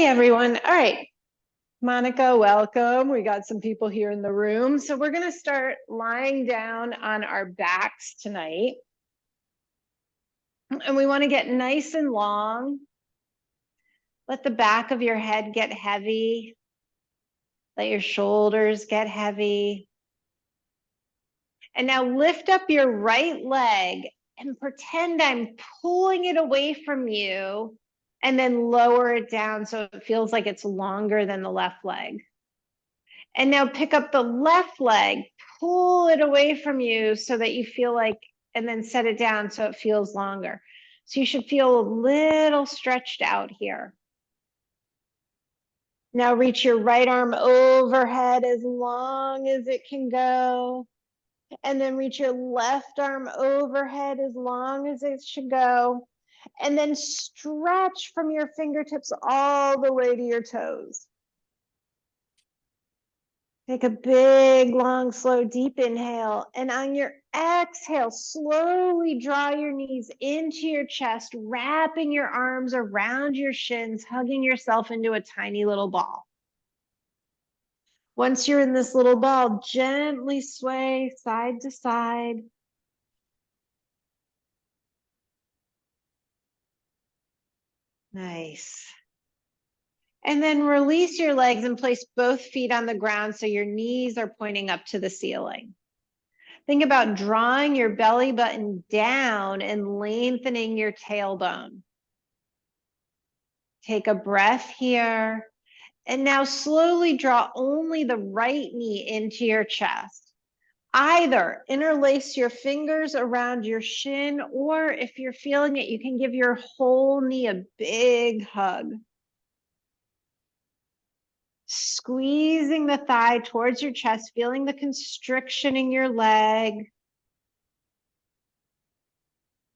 Hey everyone. All right. Monica, welcome. We got some people here in the room. So we're going to start lying down on our backs tonight. And we want to get nice and long. Let the back of your head get heavy. Let your shoulders get heavy. And now lift up your right leg and pretend I'm pulling it away from you and then lower it down so it feels like it's longer than the left leg. And now pick up the left leg, pull it away from you so that you feel like, and then set it down so it feels longer. So you should feel a little stretched out here. Now reach your right arm overhead as long as it can go. And then reach your left arm overhead as long as it should go. And then stretch from your fingertips all the way to your toes. Take a big, long, slow, deep inhale. And on your exhale, slowly draw your knees into your chest, wrapping your arms around your shins, hugging yourself into a tiny little ball. Once you're in this little ball, gently sway side to side. Nice. And then release your legs and place both feet on the ground so your knees are pointing up to the ceiling. Think about drawing your belly button down and lengthening your tailbone. Take a breath here. And now slowly draw only the right knee into your chest. Either interlace your fingers around your shin, or if you're feeling it, you can give your whole knee a big hug. Squeezing the thigh towards your chest, feeling the constriction in your leg.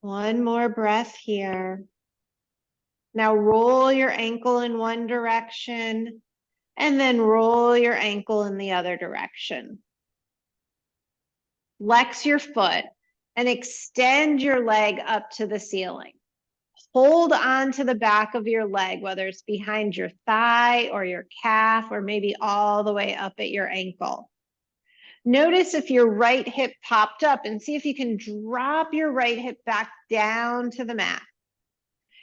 One more breath here. Now roll your ankle in one direction and then roll your ankle in the other direction. Flex your foot and extend your leg up to the ceiling. Hold on to the back of your leg, whether it's behind your thigh or your calf or maybe all the way up at your ankle. Notice if your right hip popped up and see if you can drop your right hip back down to the mat.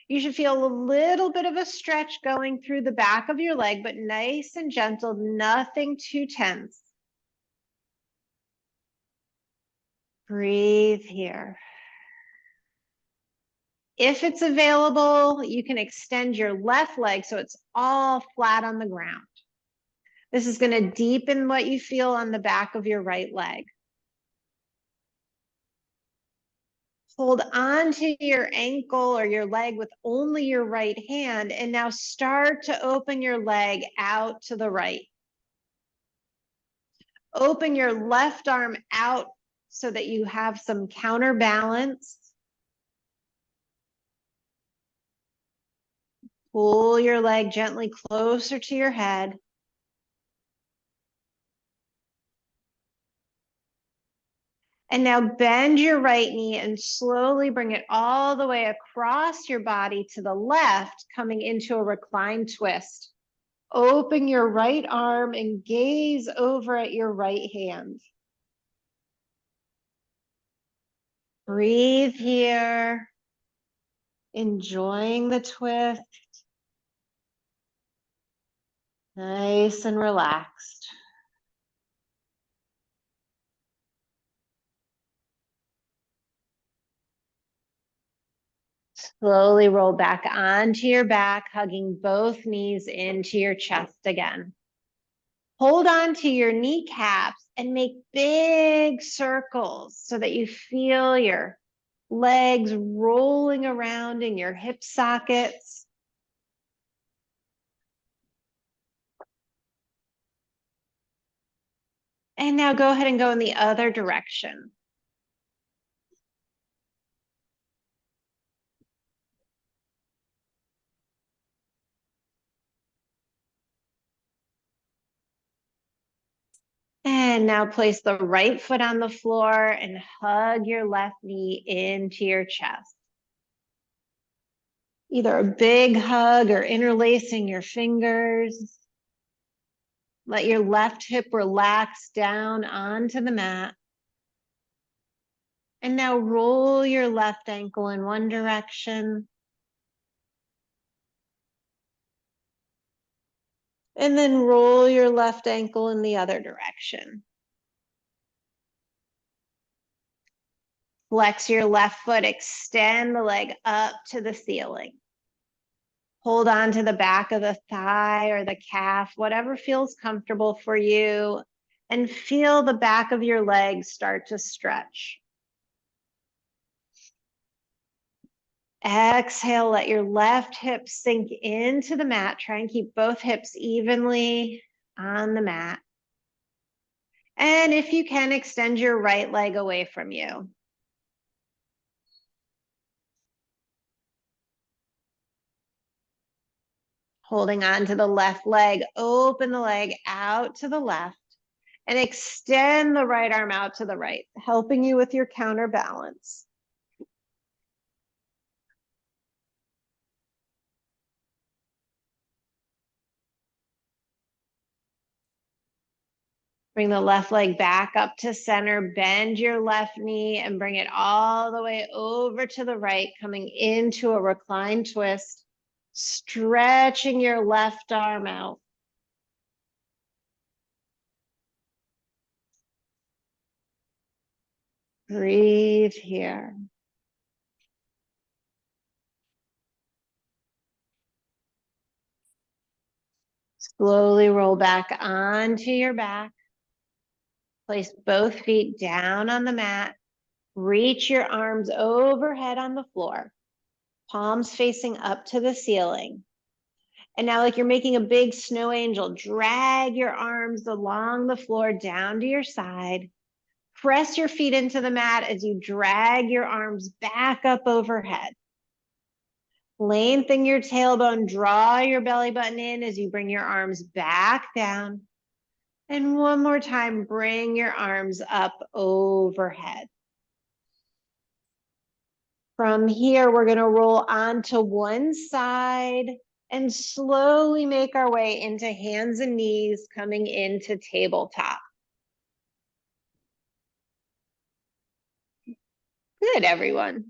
You should feel a little bit of a stretch going through the back of your leg, but nice and gentle, nothing too tense. Breathe here. If it's available, you can extend your left leg so it's all flat on the ground. This is going to deepen what you feel on the back of your right leg. Hold on to your ankle or your leg with only your right hand, and now start to open your leg out to the right. Open your left arm out so that you have some counterbalance. Pull your leg gently closer to your head. And now bend your right knee and slowly bring it all the way across your body to the left, coming into a reclined twist. Open your right arm and gaze over at your right hand. Breathe here, enjoying the twist. Nice and relaxed. Slowly roll back onto your back, hugging both knees into your chest again. Hold on to your kneecaps and make big circles so that you feel your legs rolling around in your hip sockets. And now go ahead and go in the other direction. And now place the right foot on the floor and hug your left knee into your chest. Either a big hug or interlacing your fingers. Let your left hip relax down onto the mat. And now roll your left ankle in one direction. And then roll your left ankle in the other direction. Flex your left foot, extend the leg up to the ceiling. Hold on to the back of the thigh or the calf, whatever feels comfortable for you, and feel the back of your legs start to stretch. Exhale, let your left hip sink into the mat. Try and keep both hips evenly on the mat. And if you can, extend your right leg away from you. Holding on to the left leg, open the leg out to the left and extend the right arm out to the right, helping you with your counterbalance. Bring the left leg back up to center, bend your left knee and bring it all the way over to the right, coming into a reclined twist, stretching your left arm out. Breathe here. Slowly roll back onto your back. Place both feet down on the mat. Reach your arms overhead on the floor, palms facing up to the ceiling. And now, like you're making a big snow angel, drag your arms along the floor down to your side. Press your feet into the mat as you drag your arms back up overhead. Lengthen your tailbone, draw your belly button in as you bring your arms back down. And one more time, bring your arms up overhead. From here, we're going to roll onto one side and slowly make our way into hands and knees, coming into tabletop. Good, everyone.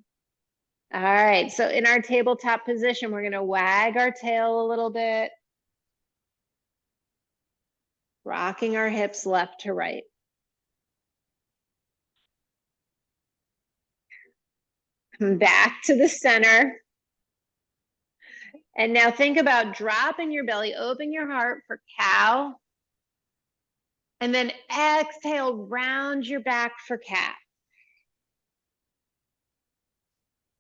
All right, so in our tabletop position, we're going to wag our tail a little bit, rocking our hips left to right. Come back to the center. And now think about dropping your belly, open your heart for cow. And then exhale, round your back for cat.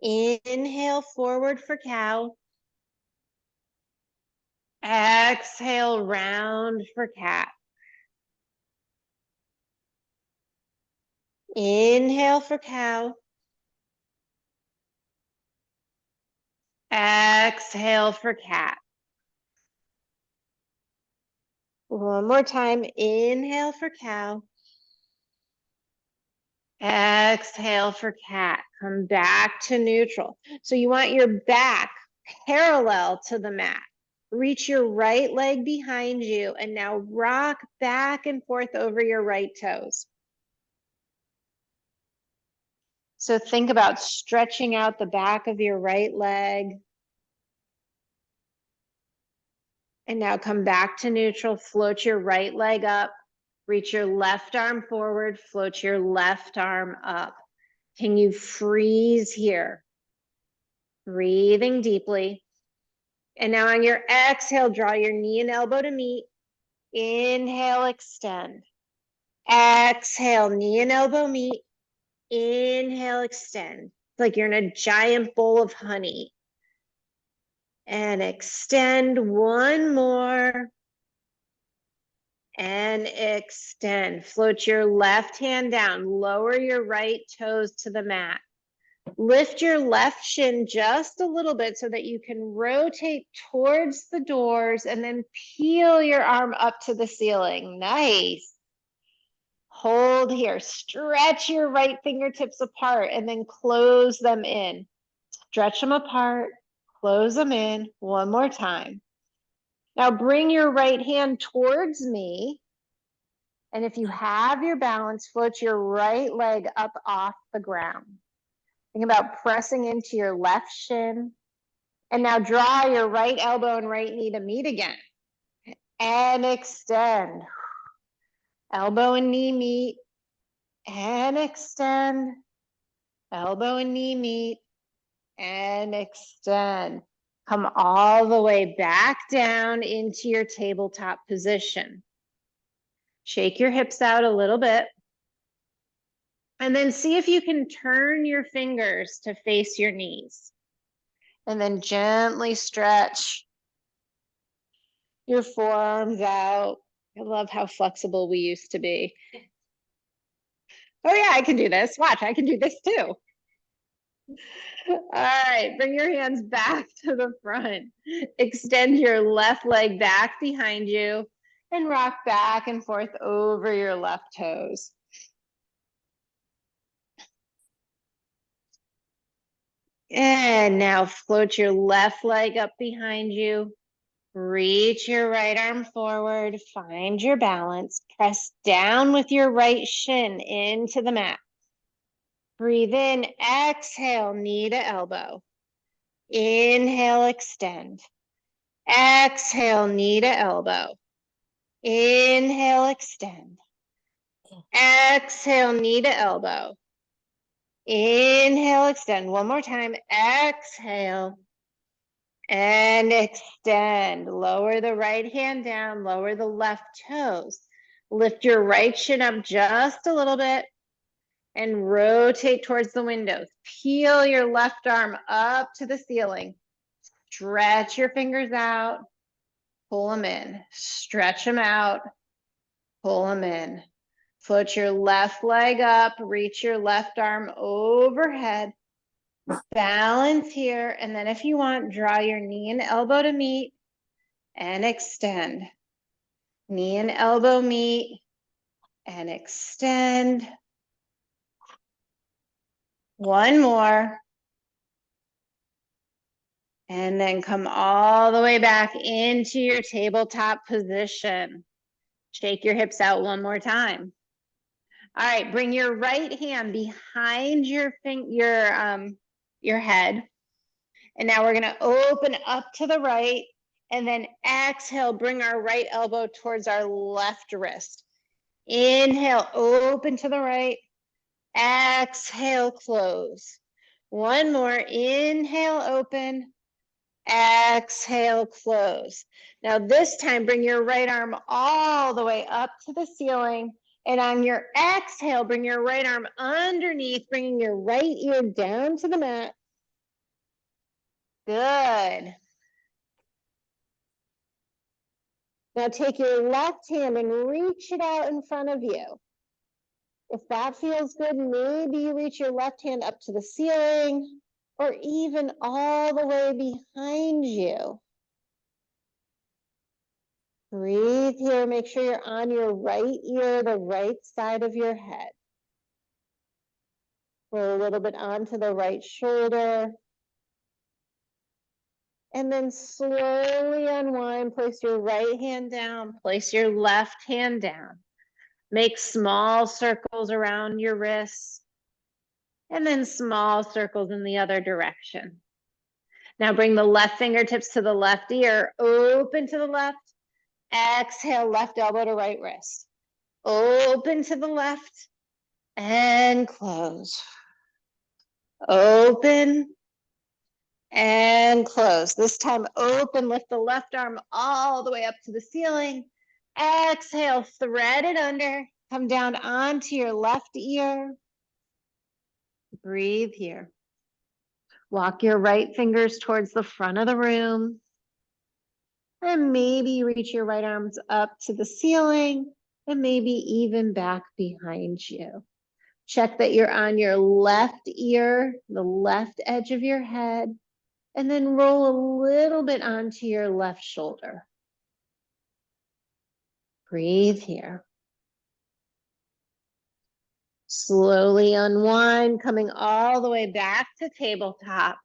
Inhale forward for cow. Exhale, round for cat. Inhale for cow. Exhale for cat. One more time. Inhale for cow. Exhale for cat. Come back to neutral. So you want your back parallel to the mat. Reach your right leg behind you and now rock back and forth over your right toes. So think about stretching out the back of your right leg. And now come back to neutral, float your right leg up, reach your left arm forward, float your left arm up. Can you freeze here? Breathing deeply. And now on your exhale, draw your knee and elbow to meet. Inhale, extend. Exhale, knee and elbow meet. Inhale, extend. It's like you're in a giant bowl of honey. And extend one more. And extend. Float your left hand down. Lower your right toes to the mat. Lift your left shin just a little bit so that you can rotate towards the doors and then peel your arm up to the ceiling. Nice. Hold here. Stretch your right fingertips apart and then close them in. Stretch them apart. Close them in one more time. Now bring your right hand towards me. And if you have your balance, float your right leg up off the ground. Think about pressing into your left shin. And now draw your right elbow and right knee to meet again. And extend. Elbow and knee meet. And extend. Elbow and knee meet. And extend. Come all the way back down into your tabletop position. Shake your hips out a little bit. And then see if you can turn your fingers to face your knees. And then gently stretch your forearms out. I love how flexible we used to be. Oh yeah, I can do this. Watch, I can do this too. All right, bring your hands back to the front. Extend your left leg back behind you and rock back and forth over your left toes. And now float your left leg up behind you. Reach your right arm forward, find your balance, press down with your right shin into the mat. Breathe in, exhale, knee to elbow. Inhale, extend. Exhale, knee to elbow. Inhale, extend. Exhale, knee to elbow. Inhale, extend. One more time. Exhale. And extend. Lower the right hand down. Lower the left toes. Lift your right shin up just a little bit. And rotate towards the windows. Peel your left arm up to the ceiling. Stretch your fingers out. Pull them in. Stretch them out. Pull them in. Float your left leg up. Reach your left arm overhead. Balance here. And then if you want, draw your knee and elbow to meet and extend. Knee and elbow meet and extend. One more. And then come all the way back into your tabletop position. Shake your hips out one more time. All right, bring your right hand behind your head. And now we're gonna open up to the right and then exhale, bring our right elbow towards our left wrist. Inhale, open to the right. Exhale, close. One more, inhale, open. Exhale, close. Now this time, bring your right arm all the way up to the ceiling. And on your exhale, bring your right arm underneath, bringing your right ear down to the mat. Good. Now take your left hand and reach it out in front of you. If that feels good, maybe you reach your left hand up to the ceiling or even all the way behind you. Breathe here. Make sure you're on your right ear, the right side of your head. Roll a little bit onto the right shoulder. And then slowly unwind. Place your right hand down. Place your left hand down. Make small circles around your wrists. And then small circles in the other direction. Now bring the left fingertips to the left ear. Open to the left. Exhale, left elbow to right wrist. Open to the left and close. Open and close. This time open, lift the left arm all the way up to the ceiling. Exhale, thread it under. Come down onto your left ear. Breathe here. Walk your right fingers towards the front of the room. And maybe reach your right arms up to the ceiling and maybe even back behind you. Check that you're on your left ear, the left edge of your head, and then roll a little bit onto your left shoulder. Breathe here. Slowly unwind, coming all the way back to tabletop.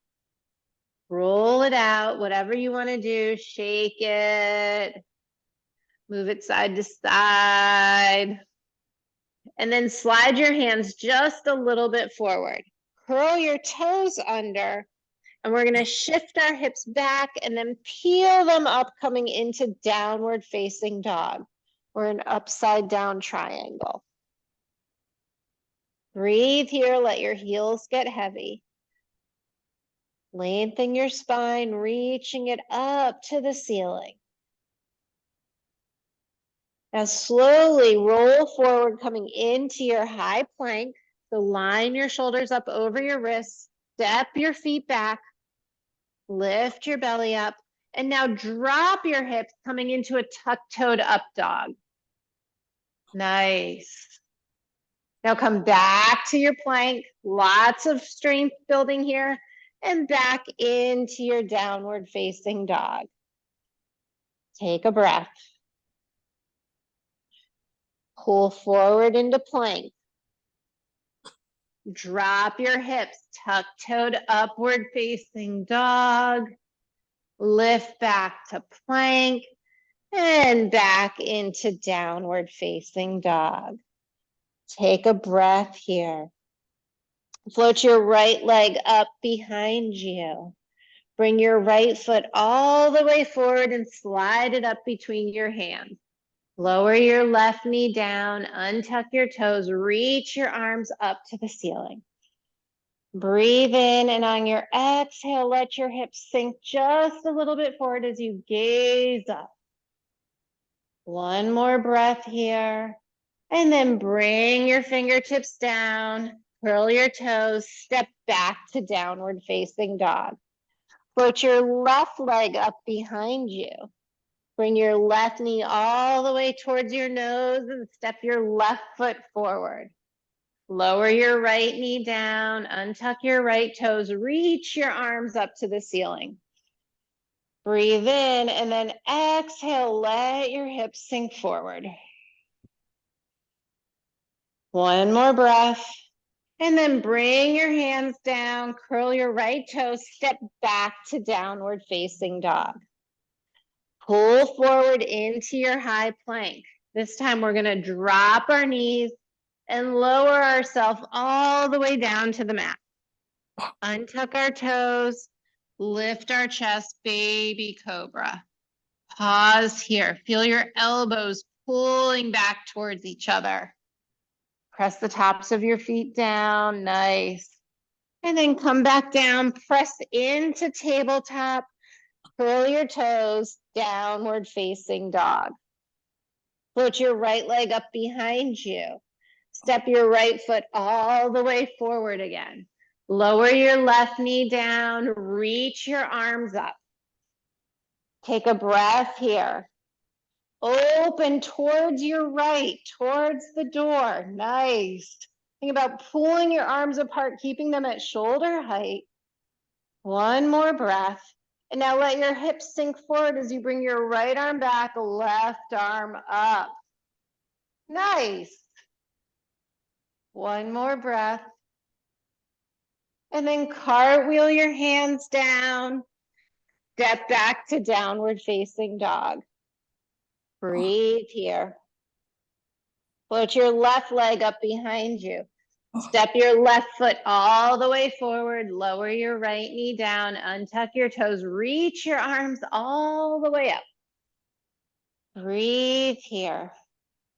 Roll it out, whatever you want to do. Shake it. Move it side to side. And then slide your hands just a little bit forward. Curl your toes under. And we're going to shift our hips back and then peel them up, coming into downward facing dog, or an upside down triangle. Breathe here, let your heels get heavy. Lengthen your spine, reaching it up to the ceiling. Now slowly roll forward, coming into your high plank. So line your shoulders up over your wrists, step your feet back, lift your belly up, and now drop your hips, coming into a tuck-toed up dog. Nice. Now come back to your plank, lots of strength building here, and back into your downward facing dog. Take a breath. Pull forward into plank. Drop your hips, tuck-toed upward facing dog. Lift back to plank and back into downward facing dog. Take a breath here. Float your right leg up behind you. Bring your right foot all the way forward and slide it up between your hands. Lower your left knee down, untuck your toes, reach your arms up to the ceiling. Breathe in, and on your exhale, let your hips sink just a little bit forward as you gaze up. One more breath here, and then bring your fingertips down, curl your toes, step back to downward facing dog. Float your left leg up behind you. Bring your left knee all the way towards your nose and step your left foot forward. Lower your right knee down, untuck your right toes, reach your arms up to the ceiling. Breathe in and then exhale, let your hips sink forward. One more breath. And then bring your hands down, curl your right toes, step back to downward facing dog. Pull forward into your high plank. This time we're gonna drop our knees and lower ourselves all the way down to the mat. Untuck our toes, lift our chest, baby cobra. Pause here, feel your elbows pulling back towards each other. Press the tops of your feet down, nice. And then come back down, press into tabletop, curl your toes, downward facing dog. Put your right leg up behind you. Step your right foot all the way forward again. Lower your left knee down, reach your arms up. Take a breath here. Open towards your right, towards the door. Nice. Think about pulling your arms apart, keeping them at shoulder height. One more breath. And now let your hips sink forward as you bring your right arm back, left arm up. Nice. One more breath. And then cartwheel your hands down. Step back to downward facing dog. Breathe here. Float your left leg up behind you. Step your left foot all the way forward. Lower your right knee down. Untuck your toes. Reach your arms all the way up. Breathe here.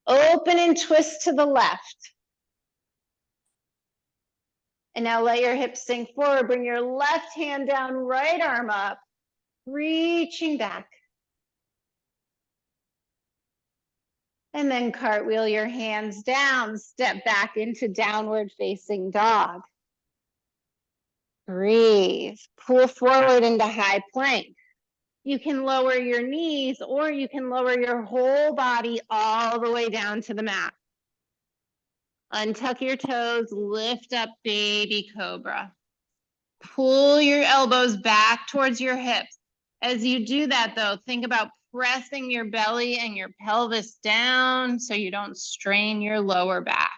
Open and twist to the left. And now let your hips sink forward. Bring your left hand down, right arm up, reaching back. And then cartwheel your hands down, step back into downward facing dog. Breathe, pull forward into high plank. You can lower your knees or you can lower your whole body all the way down to the mat. Untuck your toes, lift up baby cobra. Pull your elbows back towards your hips. As you do that though, think about pressing your belly and your pelvis down so you don't strain your lower back.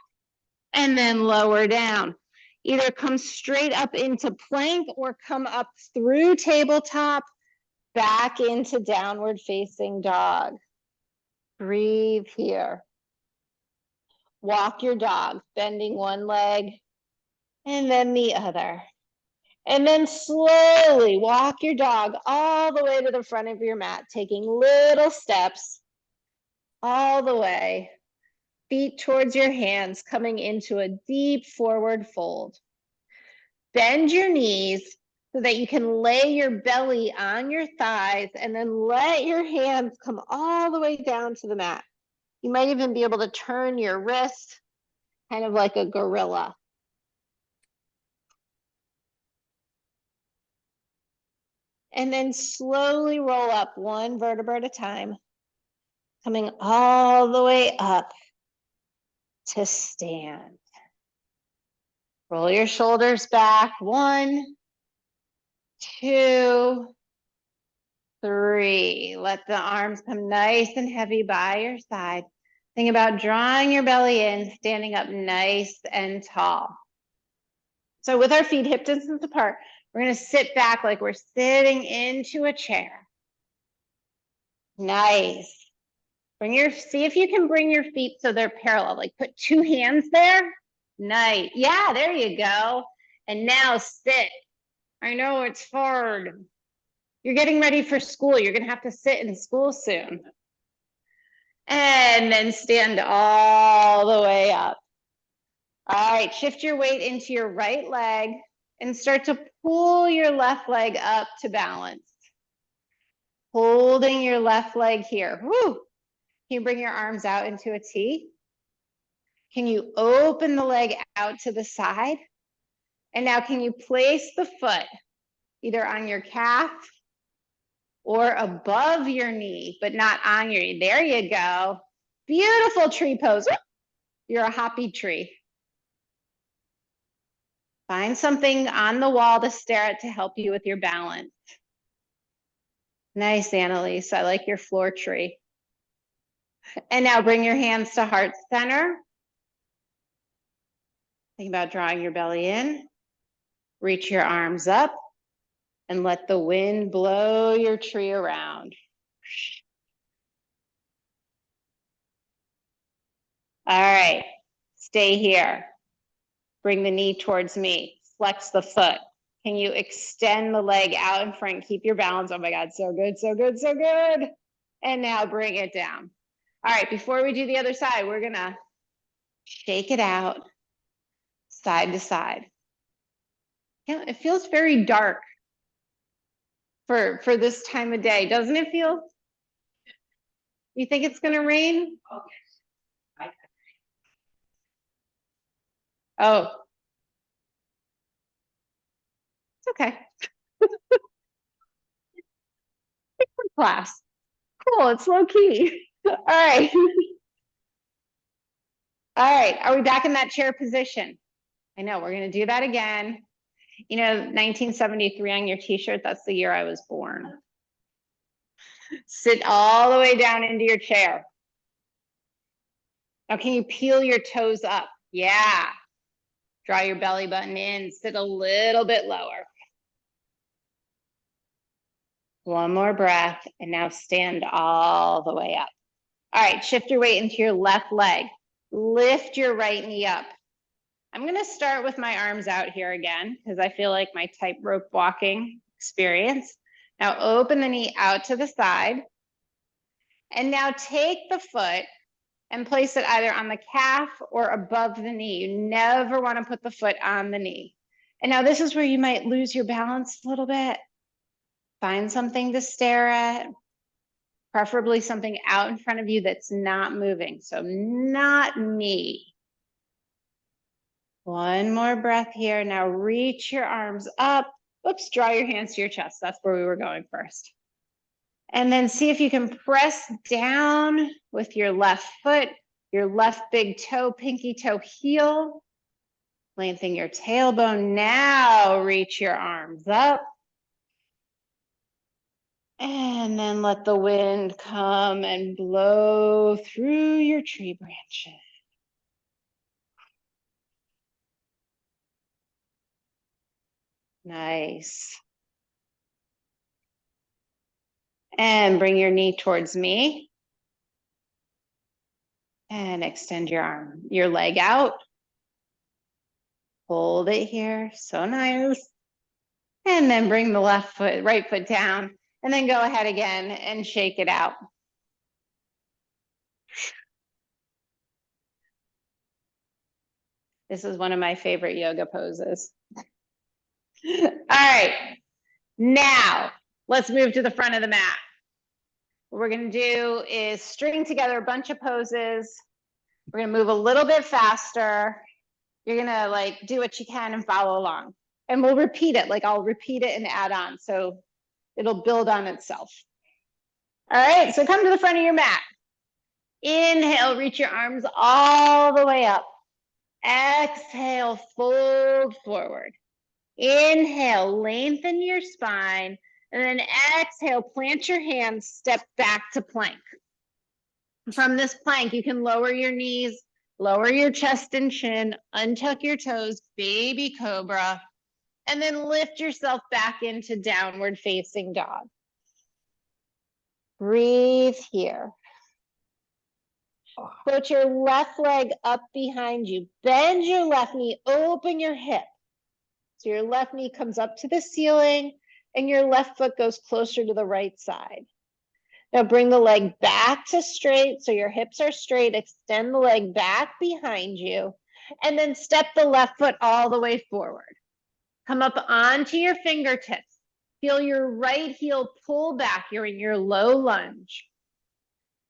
And then lower down. Either come straight up into plank or come up through tabletop, back into downward facing dog. Breathe here. Walk your dog, bending one leg and then the other. And then slowly walk your dog all the way to the front of your mat, taking little steps all the way. Feet towards your hands, coming into a deep forward fold. Bend your knees so that you can lay your belly on your thighs and then let your hands come all the way down to the mat. You might even be able to turn your wrist kind of like a gorilla. And then slowly roll up one vertebra at a time, coming all the way up to stand. Roll your shoulders back. 1, 2, 3. Let the arms come nice and heavy by your side. Think about drawing your belly in, standing up nice and tall. So with our feet hip distance apart, we're going to sit back like we're sitting into a chair. Nice. See if you can bring your feet so they're parallel. Like put 2 hands there. Nice. Yeah, there you go. And now sit. I know it's hard. You're getting ready for school. You're going to have to sit in school soon. And then stand all the way up. All right, shift your weight into your right leg and start to pull your left leg up to balance. Holding your left leg here. Woo! Can you bring your arms out into a T? Can you open the leg out to the side? And now can you place the foot either on your calf or above your knee, but not on your knee? There you go. Beautiful tree pose. You're a hoppy tree. Find something on the wall to stare at to help you with your balance. Nice, Annalise. I like your floor tree. And now bring your hands to heart center. Think about drawing your belly in. Reach your arms up and let the wind blow your tree around. All right, stay here. Bring the knee towards me. Flex the foot. Can you extend the leg out in front? Keep your balance. Oh my God, so good, so good, so good. And now bring it down. All right, before we do the other side, we're gonna shake it out side to side. Yeah, it feels very dark for this time of day, doesn't it feel? You think it's gonna rain? Oh. It's okay. Class. Cool, it's low key. All right. All right, are we back in that chair position? I know, we're gonna do that again. You know, 1973 on your t-shirt, that's the year I was born. Sit all the way down into your chair. Now, can you peel your toes up? Yeah. Draw your belly button in, sit a little bit lower. One more breath, and now stand all the way up. All right, shift your weight into your left leg. Lift your right knee up. I'm gonna start with my arms out here again, because I feel like my tightrope walking experience. Now open the knee out to the side. And now take the foot and place it either on the calf or above the knee. You never wanna put the foot on the knee. And now this is where you might lose your balance a little bit. Find something to stare at, preferably something out in front of you that's not moving. So not me. One more breath here. Now reach your arms up. Oops, draw your hands to your chest. That's where we were going first. And then see if you can press down with your left foot, your left big toe, pinky toe heel. Lengthen your tailbone. Now reach your arms up. And then let the wind come and blow through your tree branches. Nice. And bring your knee towards me. And extend your arm, your leg out. Hold it here. So nice. And then bring the right foot down. And then go ahead again and shake it out. This is one of my favorite yoga poses. All right. Now, let's move to the front of the mat. What we're going to do is string together a bunch of poses. We're going to move a little bit faster. You're going to like do what you can and follow along. And we'll repeat it. Like I'll repeat it and add on. So it'll build on itself. All right. So come to the front of your mat. Inhale, reach your arms all the way up. Exhale, fold forward. Inhale, lengthen your spine. And then exhale, plant your hands, step back to plank. From this plank, you can lower your knees, lower your chest and chin, untuck your toes, baby cobra, and then lift yourself back into downward facing dog. Breathe here. Put your left leg up behind you. Bend your left knee, open your hip. So your left knee comes up to the ceiling and your left foot goes closer to the right side. Now bring the leg back to straight so your hips are straight. Extend the leg back behind you and then step the left foot all the way forward. Come up onto your fingertips. Feel your right heel pull back. You're in your low lunge.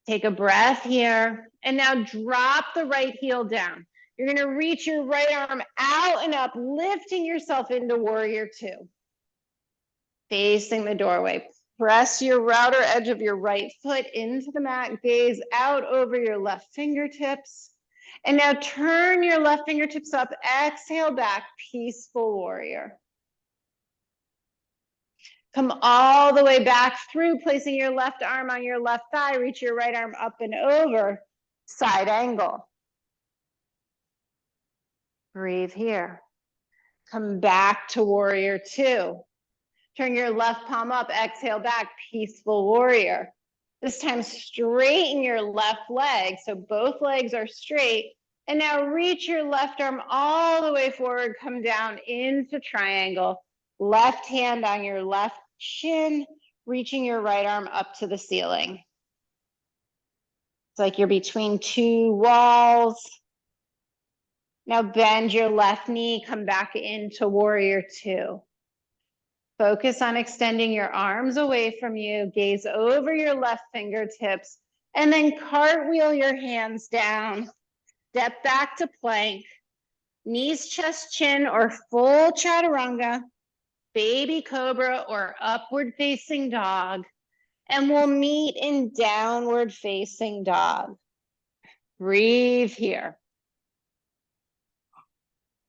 Take a breath here and now drop the right heel down. You're going to reach your right arm out and up, lifting yourself into warrior two. Facing the doorway. Press your outer edge of your right foot into the mat. Gaze out over your left fingertips. And now turn your left fingertips up. Exhale back, peaceful warrior. Come all the way back through, placing your left arm on your left thigh. Reach your right arm up and over. Side angle. Breathe here. Come back to warrior two. Turn your left palm up, exhale back, peaceful warrior. This time straighten your left leg so both legs are straight. And now reach your left arm all the way forward, come down into triangle. Left hand on your left shin, reaching your right arm up to the ceiling. It's like you're between two walls. Now bend your left knee, come back into warrior two. Focus on extending your arms away from you, gaze over your left fingertips, and then cartwheel your hands down. Step back to plank, knees, chest, chin, or full chaturanga, baby cobra, or upward facing dog. And we'll meet in downward facing dog. Breathe here.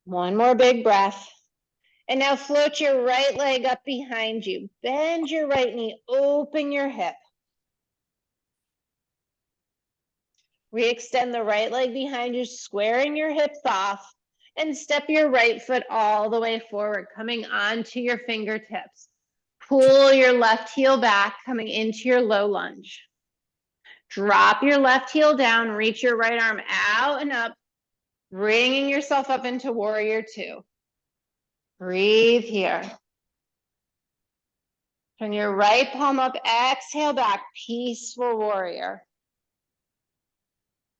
One more big breath. And now float your right leg up behind you. Bend your right knee, open your hip. Re-extend the right leg behind you, squaring your hips off, and step your right foot all the way forward, coming onto your fingertips. Pull your left heel back, coming into your low lunge. Drop your left heel down, reach your right arm out and up, bringing yourself up into warrior two. Breathe here. Turn your right palm up, exhale back, peaceful warrior.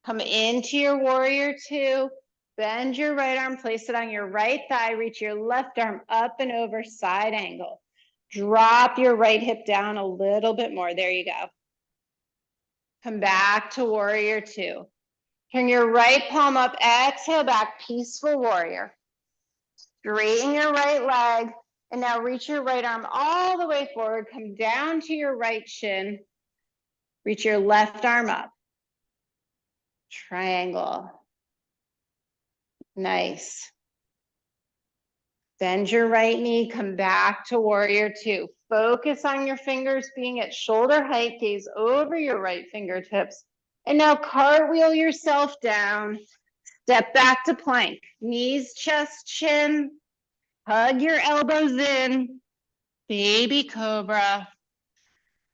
Come into your warrior two, bend your right arm, place it on your right thigh, reach your left arm up and over, side angle. Drop your right hip down a little bit more, there you go. Come back to warrior two. Turn your right palm up, exhale back, peaceful warrior. Straighten your right leg, and now reach your right arm all the way forward, come down to your right shin, reach your left arm up. Triangle. Nice. Bend your right knee, come back to warrior two. Focus on your fingers being at shoulder height, gaze over your right fingertips. And now cartwheel yourself down, step back to plank. Knees, chest, chin, Hug your elbows in, baby cobra.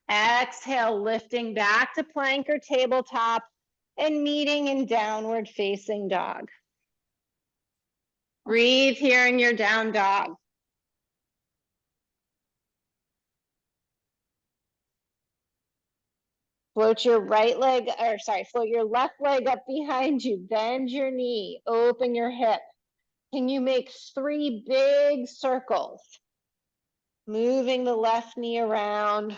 Exhale, lifting back to plank or tabletop and meeting in downward facing dog. Breathe here in your down dog. Float your float your left leg up behind you. Bend your knee, open your hip. Can you make 3 big circles? Moving the left knee around.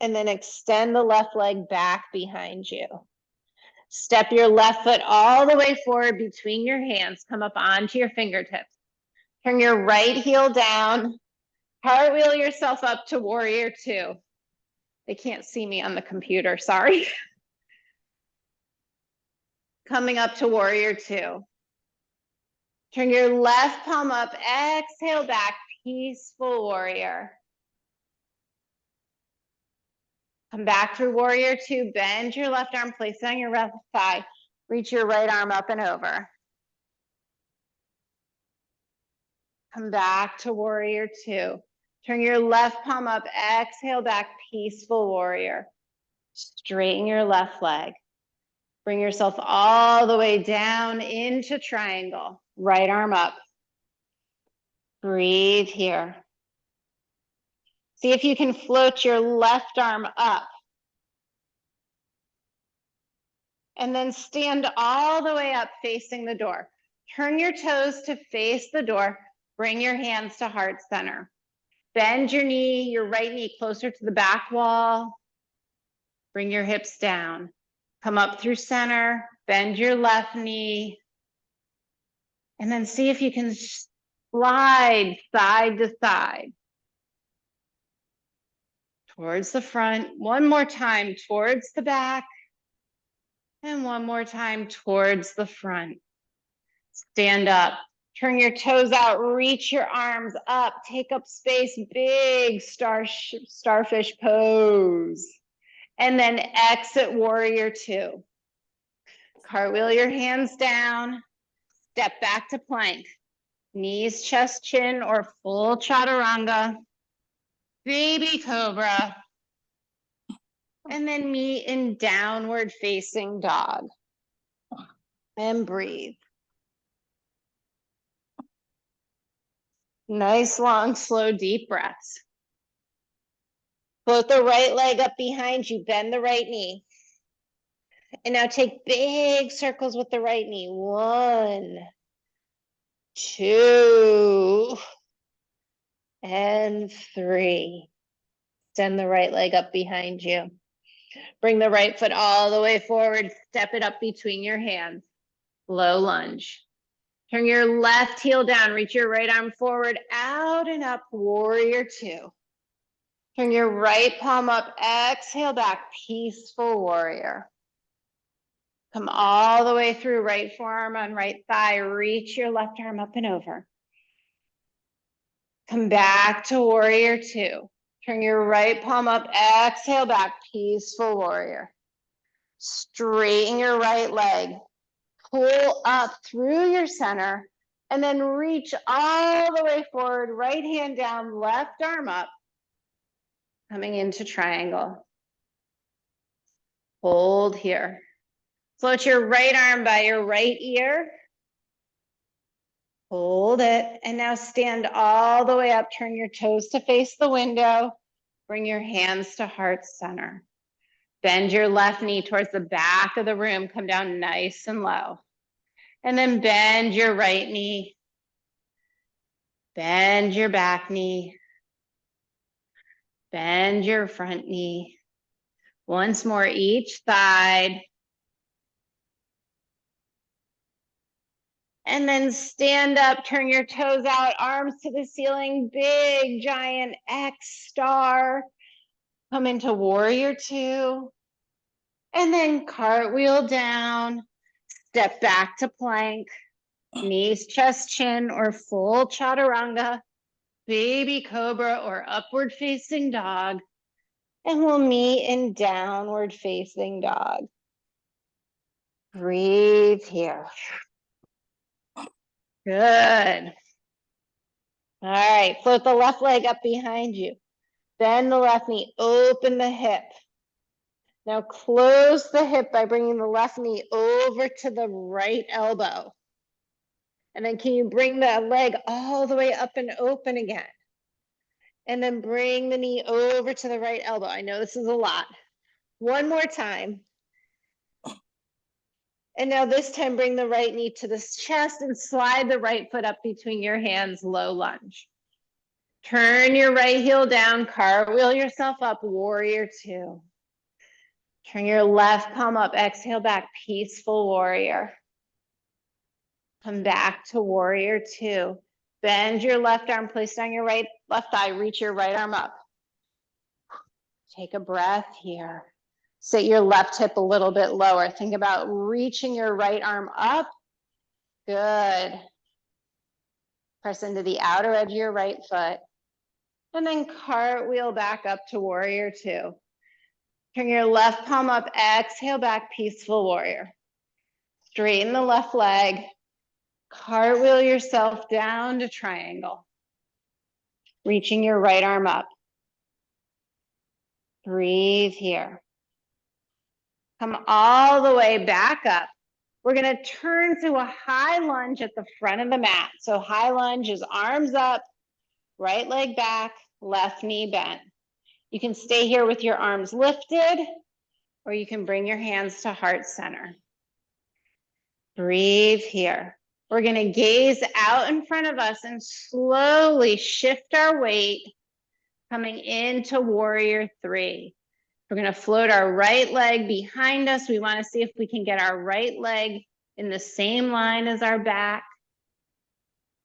And then extend the left leg back behind you. Step your left foot all the way forward between your hands. Come up onto your fingertips. Turn your right heel down. Cartwheel yourself up to warrior 2. They can't see me on the computer, sorry. Coming up to warrior 2. Turn your left palm up, exhale back, peaceful warrior. Come back through warrior 2, bend your left arm, place it on your left thigh. Reach your right arm up and over. Come back to warrior 2. Turn your left palm up, exhale back, peaceful warrior. Straighten your left leg. Bring yourself all the way down into triangle. Right arm up. Breathe here. See if you can float your left arm up. And then stand all the way up facing the door. Turn your toes to face the door. Bring your hands to heart center. Bend your knee, your right knee closer to the back wall. Bring your hips down. Come up through center, bend your left knee. And then see if you can slide side to side. Towards the front, one more time towards the back. And one more time towards the front. Stand up, turn your toes out, reach your arms up, take up space, big starfish pose. And then exit warrior 2. Cartwheel your hands down, step back to plank. Knees, chest, chin, or full chaturanga. Baby cobra. And then meet in downward facing dog. And breathe. Nice, long, slow, deep breaths. Float the right leg up behind you, bend the right knee. And now take big circles with the right knee. 1, 2, and 3. Extend the right leg up behind you. Bring the right foot all the way forward. Step it up between your hands. Low lunge. Turn your left heel down. Reach your right arm forward, out and up, warrior 2. Turn your right palm up, exhale back, peaceful warrior. Come all the way through, right forearm on right thigh. Reach your left arm up and over. Come back to warrior 2. Turn your right palm up, exhale back, peaceful warrior. Straighten your right leg. Pull up through your center and then reach all the way forward, right hand down, left arm up. Coming into triangle. Hold here. Float your right arm by your right ear. Hold it. And now stand all the way up. Turn your toes to face the window. Bring your hands to heart center. Bend your left knee towards the back of the room. Come down nice and low. And then bend your right knee. Bend your back knee. Bend your front knee. Once more each side. And then stand up, turn your toes out, arms to the ceiling, big giant X star. Come into warrior 2. And then cartwheel down, step back to plank, knees, chest, chin, or full chaturanga, baby cobra or upward facing dog. And we'll meet in downward facing dog. Breathe here. Good. All right, float the left leg up behind you. Bend the left knee, open the hip. Now close the hip by bringing the left knee over to the right elbow. And then can you bring that leg all the way up and open again? And then bring the knee over to the right elbow. I know this is a lot. One more time. And now this time, bring the right knee to the chest and slide the right foot up between your hands, low lunge. Turn your right heel down, cartwheel yourself up, warrior two. Turn your left palm up, exhale back, peaceful warrior. Come back to warrior two. Bend your left arm, place it on your left thigh, reach your right arm up. Take a breath here. Sit your left hip a little bit lower. Think about reaching your right arm up. Good. Press into the outer edge of your right foot. And then cartwheel back up to warrior two. Turn your left palm up, exhale back, peaceful warrior. Straighten the left leg. Cartwheel yourself down to triangle. Reaching your right arm up. Breathe here. Come all the way back up. We're going to turn to a high lunge at the front of the mat. So high lunge is arms up, right leg back, left knee bent. You can stay here with your arms lifted, or you can bring your hands to heart center. Breathe here. We're going to gaze out in front of us and slowly shift our weight, coming into warrior three. We're going to float our right leg behind us. We want to see if we can get our right leg in the same line as our back.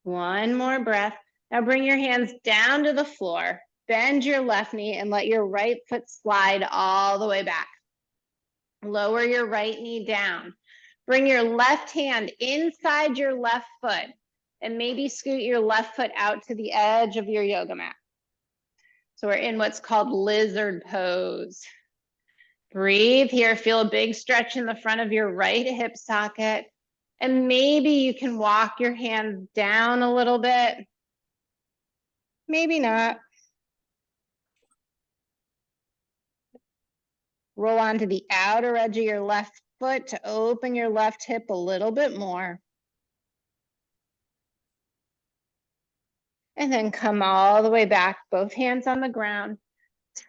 One more breath. Now bring your hands down to the floor. Bend your left knee and let your right foot slide all the way back. Lower your right knee down. Bring your left hand inside your left foot and maybe scoot your left foot out to the edge of your yoga mat. So we're in what's called lizard pose. Breathe here. Feel a big stretch in the front of your right hip socket. And maybe you can walk your hands down a little bit. Maybe not. Roll onto the outer edge of your left foot to open your left hip a little bit more. And then come all the way back, both hands on the ground.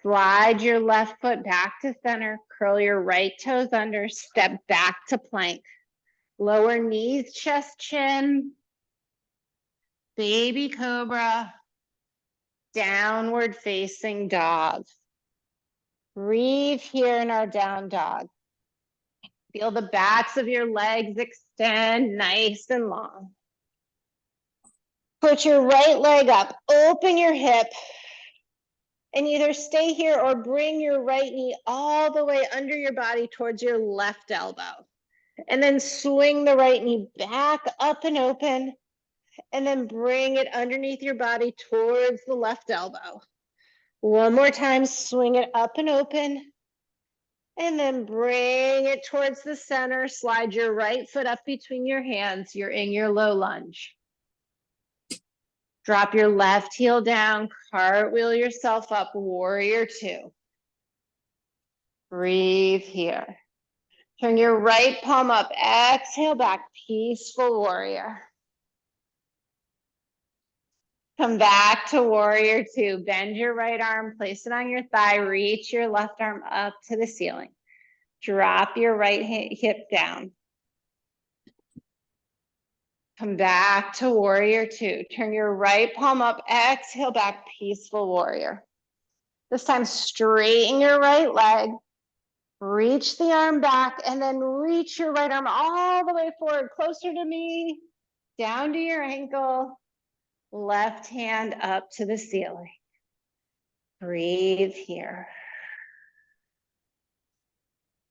Slide your left foot back to center, curl your right toes under, step back to plank. Lower knees, chest, chin. Baby cobra. Downward facing dog. Breathe here in our down dog. Feel the backs of your legs extend nice and long. Put your right leg up, open your hip, and either stay here or bring your right knee all the way under your body towards your left elbow. And then swing the right knee back up and open, and then bring it underneath your body towards the left elbow. One more time, swing it up and open, and then bring it towards the center. Slide your right foot up between your hands. You're in your low lunge. Drop your left heel down, cartwheel yourself up, warrior two. Breathe here. Turn your right palm up, exhale back, peaceful warrior. Come back to warrior two. Bend your right arm, place it on your thigh, reach your left arm up to the ceiling. Drop your right hip down. Come back to warrior two. Turn your right palm up, exhale back, peaceful warrior. This time, straighten your right leg, reach the arm back, and then reach your right arm all the way forward, closer to me, down to your ankle, left hand up to the ceiling. Breathe here.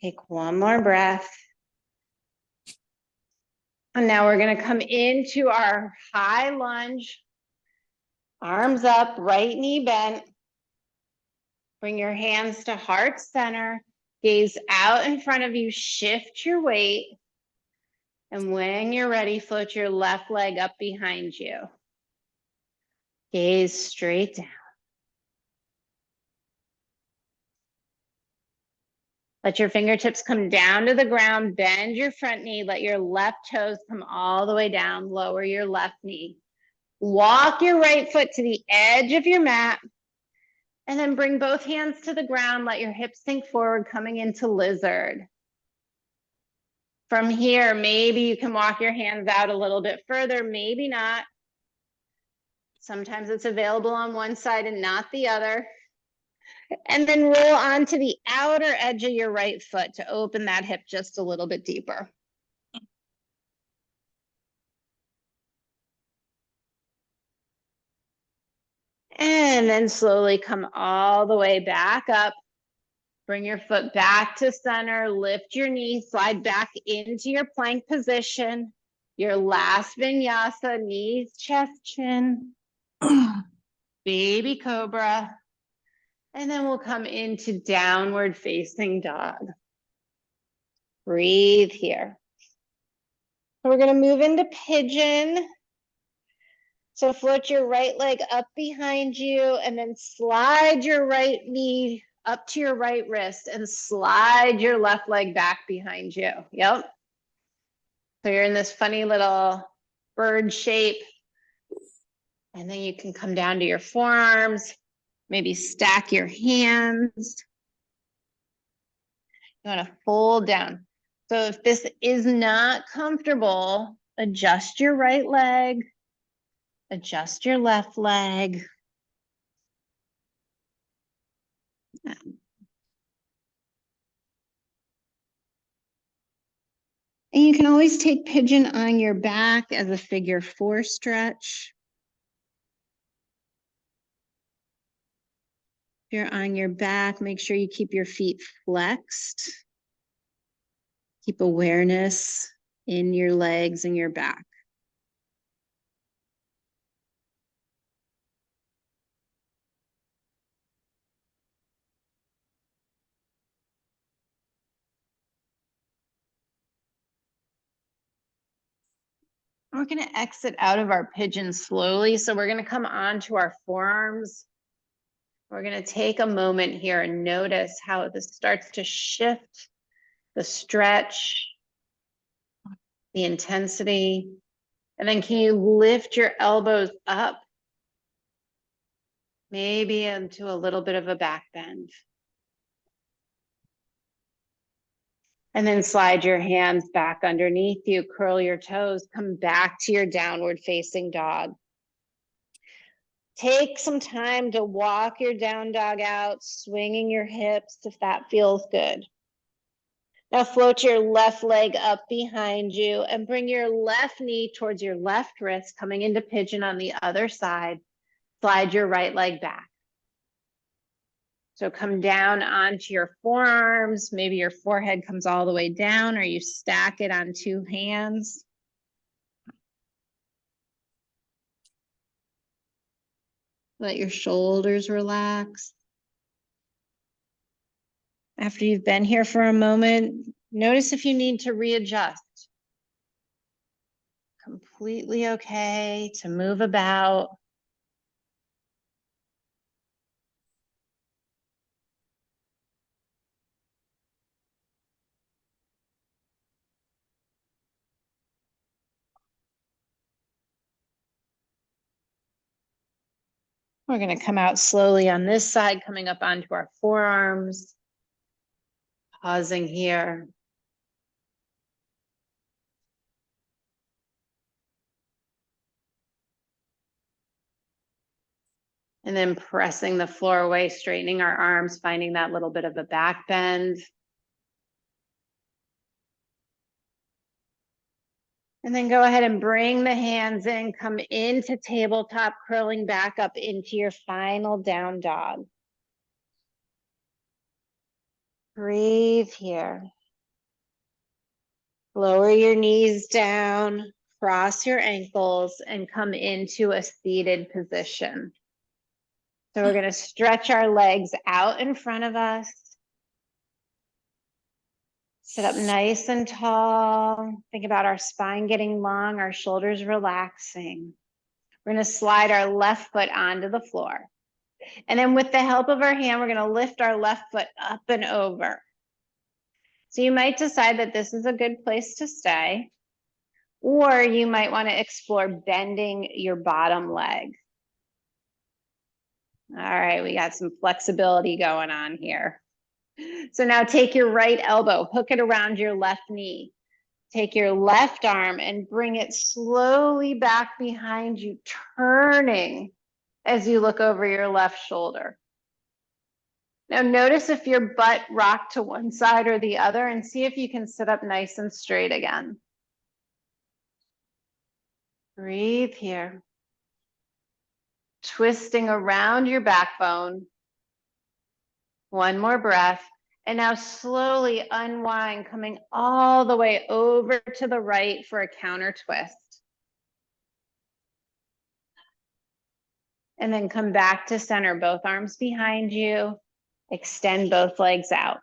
Take one more breath. And now we're going to come into our high lunge. Arms up, right knee bent. Bring your hands to heart center. Gaze out in front of you. Shift your weight. And when you're ready, float your left leg up behind you. Gaze straight down. Let your fingertips come down to the ground, bend your front knee, let your left toes come all the way down, lower your left knee. Walk your right foot to the edge of your mat, and then bring both hands to the ground, let your hips sink forward, coming into lizard. From here, maybe you can walk your hands out a little bit further, maybe not. Sometimes it's available on one side and not the other. And then roll onto the outer edge of your right foot to open that hip just a little bit deeper. And then slowly come all the way back up. Bring your foot back to center, lift your knees, slide back into your plank position. Your last vinyasa, knees, chest, chin. Baby cobra. And then we'll come into downward facing dog. Breathe here. So we're going to move into pigeon. So float your right leg up behind you and then slide your right knee up to your right wrist and slide your left leg back behind you. Yep. So you're in this funny little bird shape. And then you can come down to your forearms, maybe stack your hands. You want to fold down. So if this is not comfortable, adjust your right leg, adjust your left leg. And you can always take pigeon on your back as a figure 4 stretch. If you're on your back, make sure you keep your feet flexed. Keep awareness in your legs and your back. We're going to exit out of our pigeon slowly. So we're going to come onto our forearms. We're going to take a moment here and notice how this starts to shift the stretch, the intensity. And then can you lift your elbows up? Maybe into a little bit of a back bend. And then slide your hands back underneath you, curl your toes, come back to your downward facing dog. Take some time to walk your down dog out, swinging your hips if that feels good. Now float your left leg up behind you and bring your left knee towards your left wrist, coming into pigeon on the other side. Slide your right leg back. So come down onto your forearms. Maybe your forehead comes all the way down or you stack it on 2 hands. Let your shoulders relax. After you've been here for a moment, notice if you need to readjust. Completely okay to move about. We're going to come out slowly on this side, coming up onto our forearms. Pausing here. And then pressing the floor away, straightening our arms, finding that little bit of a back bend. And then go ahead and bring the hands in, come into tabletop, curling back up into your final down dog. Breathe here. Lower your knees down, cross your ankles, and come into a seated position. So we're going to stretch our legs out in front of us. Sit up nice and tall. Think about our spine getting long, our shoulders relaxing. We're going to slide our left foot onto the floor. And then with the help of our hand, we're going to lift our left foot up and over. So you might decide that this is a good place to stay, or you might want to explore bending your bottom leg. All right, we got some flexibility going on here. So now take your right elbow, hook it around your left knee. Take your left arm and bring it slowly back behind you, turning as you look over your left shoulder. Now notice if your butt rocked to one side or the other, and see if you can sit up nice and straight again. Breathe here. Twisting around your backbone. One more breath. And now slowly unwind, coming all the way over to the right for a counter twist. And then come back to center, both arms behind you. Extend both legs out.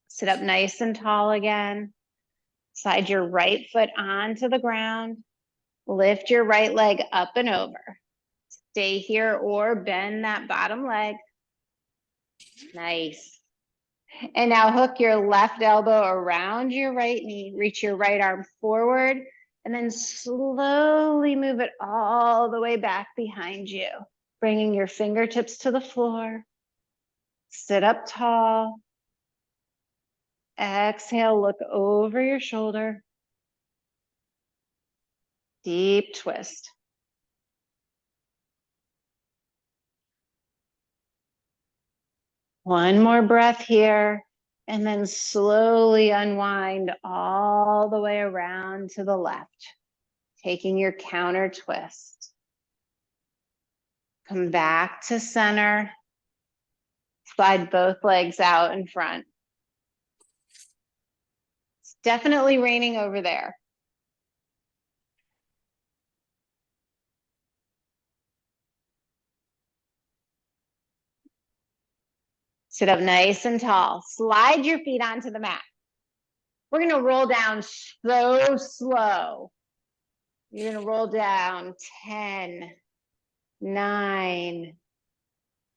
Sit up nice and tall again. Slide your right foot onto the ground. Lift your right leg up and over. Stay here or bend that bottom leg. Nice. And now hook your left elbow around your right knee. Reach your right arm forward and then slowly move it all the way back behind you. Bringing your fingertips to the floor. Sit up tall. Exhale, look over your shoulder. Deep twist. One more breath here, and then slowly unwind all the way around to the left, taking your counter twist. Come back to center. Slide both legs out in front. It's definitely raining over there. Sit up nice and tall. Slide your feet onto the mat. We're going to roll down so slow. You're going to roll down 10, 9,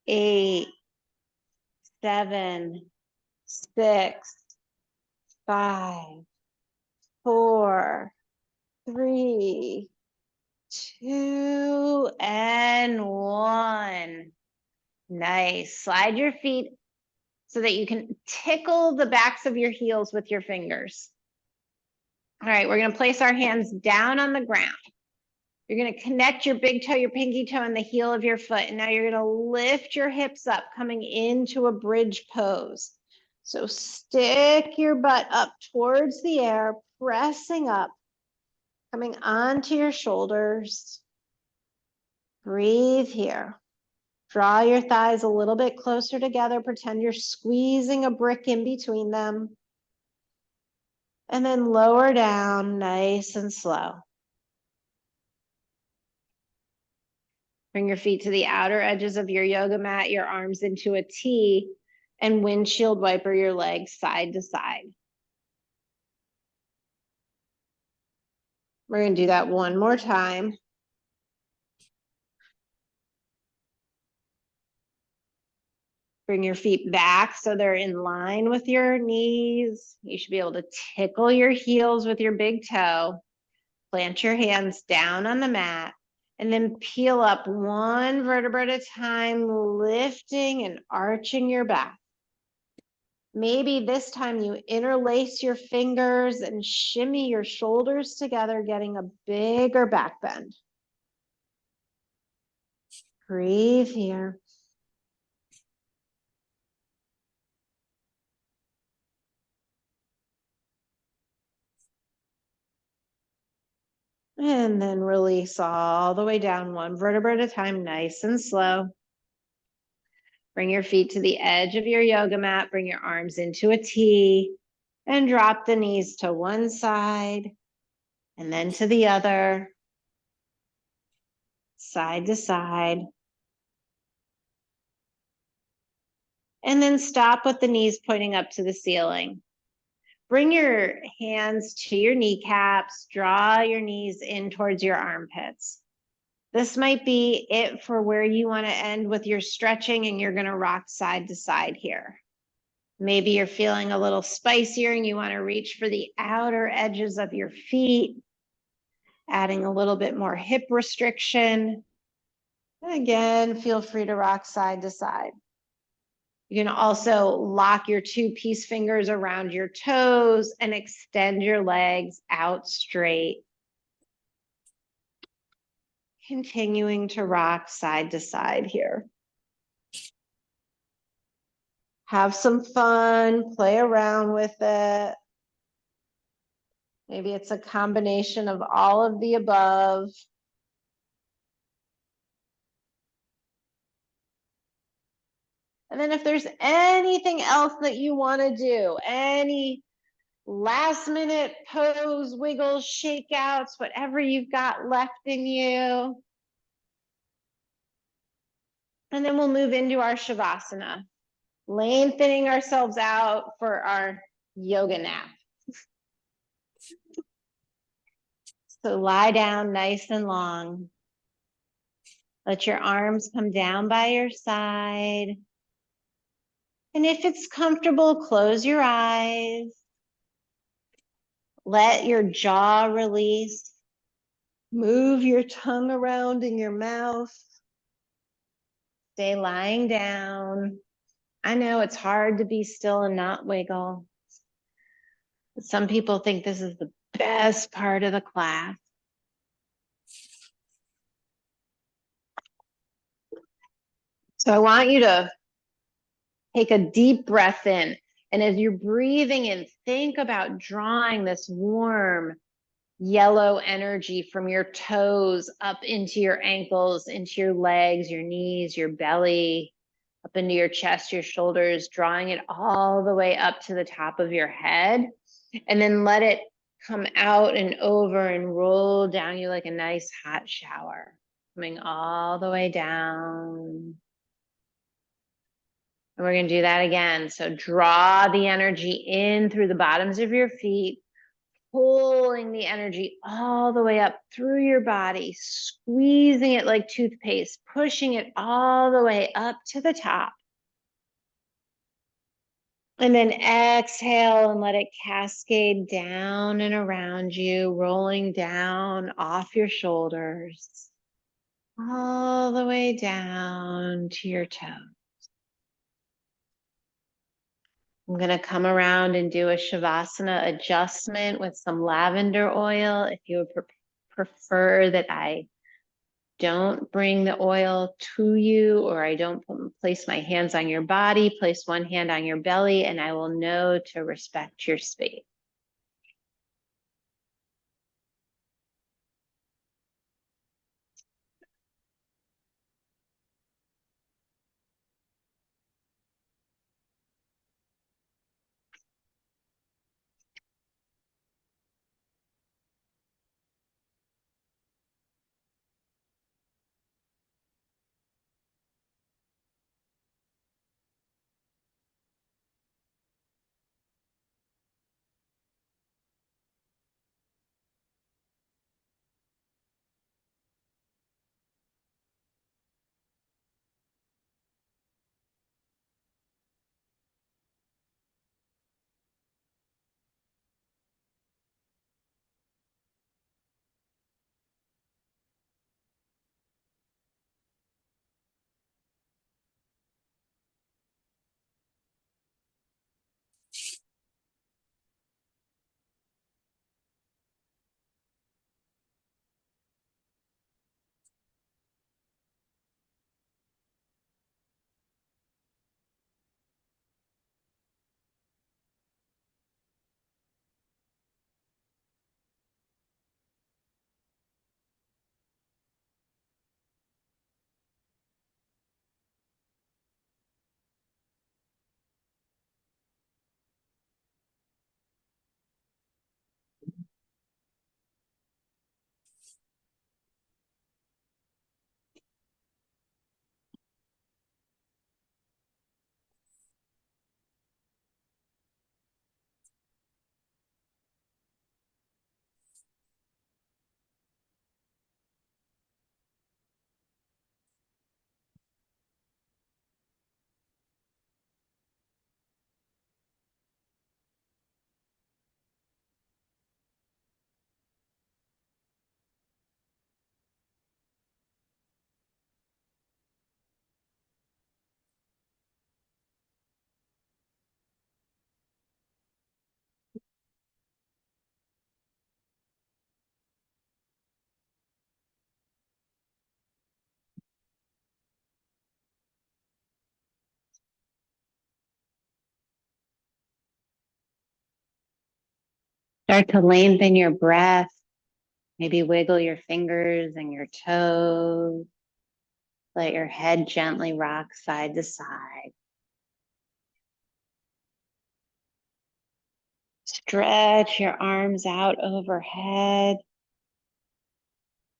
8, 7, 6, 5, 4, 3, 2, and 1. Nice. Slide your feet so that you can tickle the backs of your heels with your fingers. All right, we're going to place our hands down on the ground. You're going to connect your big toe, your pinky toe, and the heel of your foot. And now you're going to lift your hips up, coming into a bridge pose. So stick your butt up towards the air, pressing up, coming onto your shoulders. Breathe here. Draw your thighs a little bit closer together. Pretend you're squeezing a brick in between them. And then lower down nice and slow. Bring your feet to the outer edges of your yoga mat, your arms into a T, and windshield wiper your legs side to side. We're going to do that one more time. Bring your feet back so they're in line with your knees. You should be able to tickle your heels with your big toe. Plant your hands down on the mat and then peel up one vertebra at a time, lifting and arching your back. Maybe this time you interlace your fingers and shimmy your shoulders together, getting a bigger back bend. Breathe here. And then release all the way down, one vertebra at a time, nice and slow. Bring your feet to the edge of your yoga mat. Bring your arms into a T and drop the knees to one side and then to the other, side to side. And then stop with the knees pointing up to the ceiling. Bring your hands to your kneecaps, draw your knees in towards your armpits. This might be it for where you want to end with your stretching, and you're going to rock side to side here. Maybe you're feeling a little spicier and you want to reach for the outer edges of your feet, adding a little bit more hip restriction. And again, feel free to rock side to side. You can also lock your two peace fingers around your toes and extend your legs out straight. Continuing to rock side to side here. Have some fun, play around with it. Maybe it's a combination of all of the above. And then if there's anything else that you want to do, any last minute pose, wiggles, shakeouts, whatever you've got left in you. And then we'll move into our Shavasana, lengthening ourselves out for our yoga nap. So lie down nice and long. Let your arms come down by your side. And if it's comfortable, close your eyes. Let your jaw release. Move your tongue around in your mouth. Stay lying down. I know it's hard to be still and not wiggle. Some people think this is the best part of the class. So I want you to take a deep breath in. And as you're breathing in, think about drawing this warm yellow energy from your toes up into your ankles, into your legs, your knees, your belly, up into your chest, your shoulders, drawing it all the way up to the top of your head. And then let it come out and over and roll down you like a nice hot shower, coming all the way down. And we're going to do that again. So draw the energy in through the bottoms of your feet, pulling the energy all the way up through your body, squeezing it like toothpaste, pushing it all the way up to the top. And then exhale and let it cascade down and around you, rolling down off your shoulders, all the way down to your toes. I'm going to come around and do a Shavasana adjustment with some lavender oil. If you would prefer that I don't bring the oil to you, or I don't place my hands on your body, place one hand on your belly, and I will know to respect your space. Start to lengthen your breath. Maybe wiggle your fingers and your toes. Let your head gently rock side to side. Stretch your arms out overhead.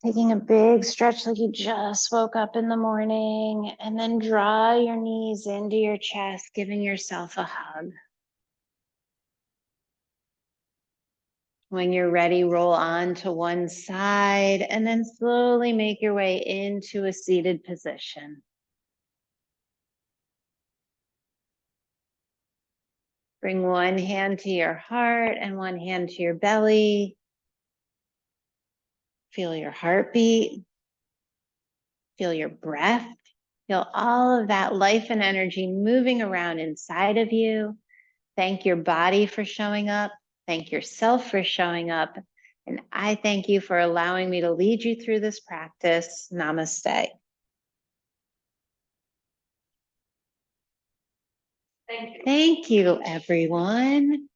Taking a big stretch like you just woke up in the morning, and then draw your knees into your chest, giving yourself a hug. When you're ready, roll on to one side and then slowly make your way into a seated position. Bring one hand to your heart and one hand to your belly. Feel your heartbeat. Feel your breath. Feel all of that life and energy moving around inside of you. Thank your body for showing up. Thank yourself for showing up. And I thank you for allowing me to lead you through this practice. Namaste. Thank you, everyone.